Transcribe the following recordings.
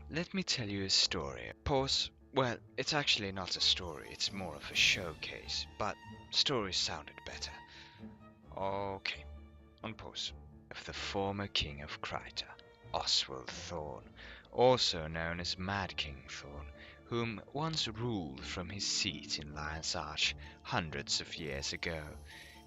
Let me tell you a story. Pause. Well, it's actually not a story, it's more of a showcase, but stories sounded better. Okay, on pause. Of the former king of Kryta, Oswald Thorn, also known as Mad King Thorn, whom once ruled from his seat in Lion's Arch hundreds of years ago.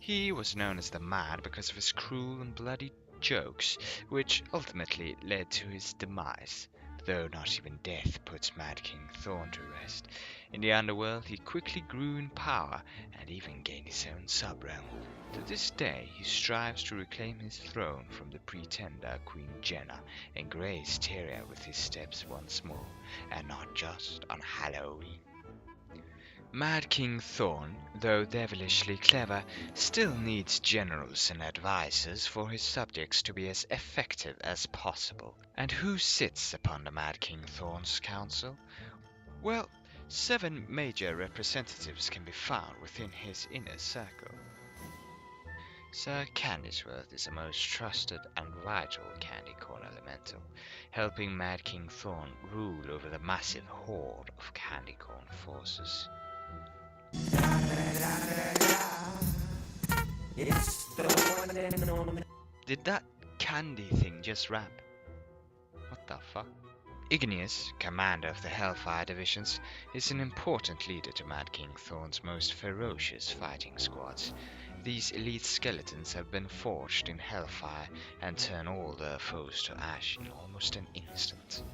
He was known as the Mad because of his cruel and bloody jokes, which ultimately led to his demise. Though not even death puts Mad King Thorn to rest. In the underworld, he quickly grew in power and even gained his own sub-realm. To this day, he strives to reclaim his throne from the pretender Queen Jenna and grace Tyria with his steps once more, and not just on Halloween. Mad King Thorn, though devilishly clever, still needs generals and advisors for his subjects to be as effective as possible. And who sits upon the Mad King Thorn's council? Well, 7 major representatives can be found within his inner circle. Sir Candysworth is the most trusted and vital candy corn elemental, helping Mad King Thorn rule over the massive horde of candy corn forces. Did that candy thing just rap? What the fuck? Igneous, commander of the Hellfire divisions, is an important leader to Mad King Thorn's most ferocious fighting squads. These elite skeletons have been forged in Hellfire and turn all their foes to ash in almost an instant.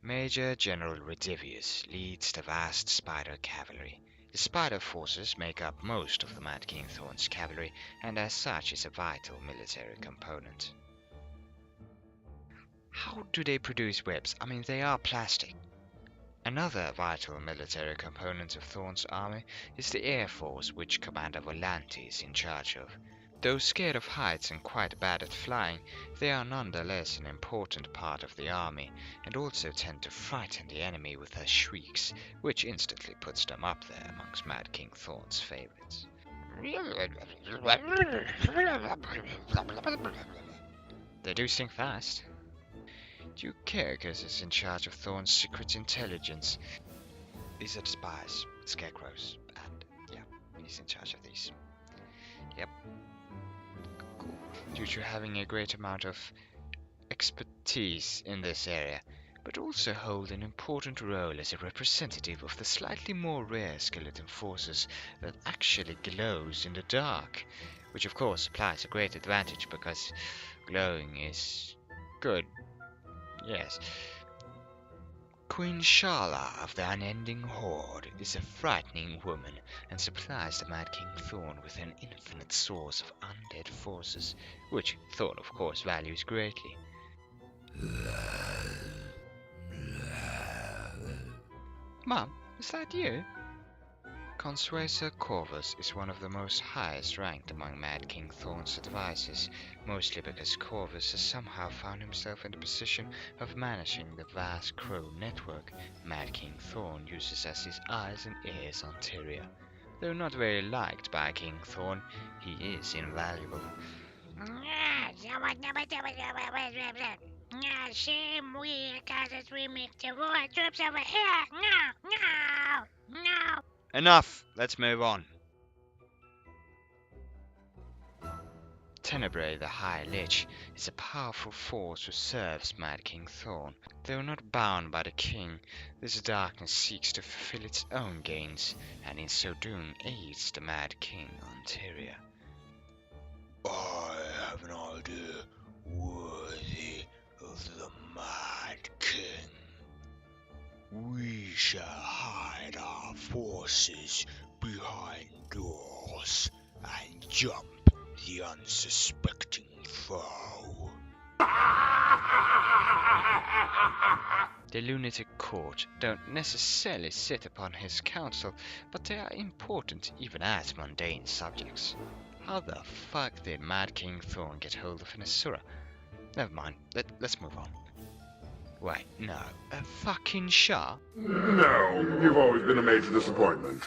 Major General Redivius leads the vast Spider Cavalry. The Spider forces make up most of the Mad King Thorn's cavalry, and as such is a vital military component. How do they produce webs? I mean, they are plastic. Another vital military component of Thorn's army is the Air Force, which Commander Volante is in charge of. Though scared of heights and quite bad at flying, they are nonetheless an important part of the army, and also tend to frighten the enemy with their shrieks, which instantly puts them up there amongst Mad King Thorn's favorites. They do sing fast. Duke Kyrkos is in charge of Thorn's secret intelligence. These are the spies, scarecrows, and yeah, he's in charge of these. Yep. Cool. Due to having a great amount of expertise in this area, but also hold an important role as a representative of the slightly more rare skeleton forces that actually glows in the dark, which of course applies a great advantage because glowing is good. Yes. Queen Shala of the Unending Horde is a frightening woman and supplies the Mad King Thorn with an infinite source of undead forces, which Thorn of course values greatly. Mom, is that you? Consuesa Corvus is one of the most highest ranked among Mad King Thorn's advisors, mostly because Corvus has somehow found himself in the position of managing the vast crow network Mad King Thorn uses as his eyes and ears on Tyria. Though not very liked by King Thorn, he is invaluable. Same way, causes we make the war troops over here. No. Enough! Let's move on. Tenebrae the High Lich is a powerful force who serves Mad King Thorn. Though not bound by the king, this darkness seeks to fulfill its own gains, and in so doing aids the Mad King on Tyria. I have an idea worthy of the Mad King. We shall hide our forces behind doors and jump the unsuspecting foe. The lunatic court don't necessarily sit upon his council, but they are important even as mundane subjects. How the fuck did Mad King Thorn get hold of an Asura? Never mind, let's move on. Wait, no, a fucking Shah? No, you've always been a major disappointment.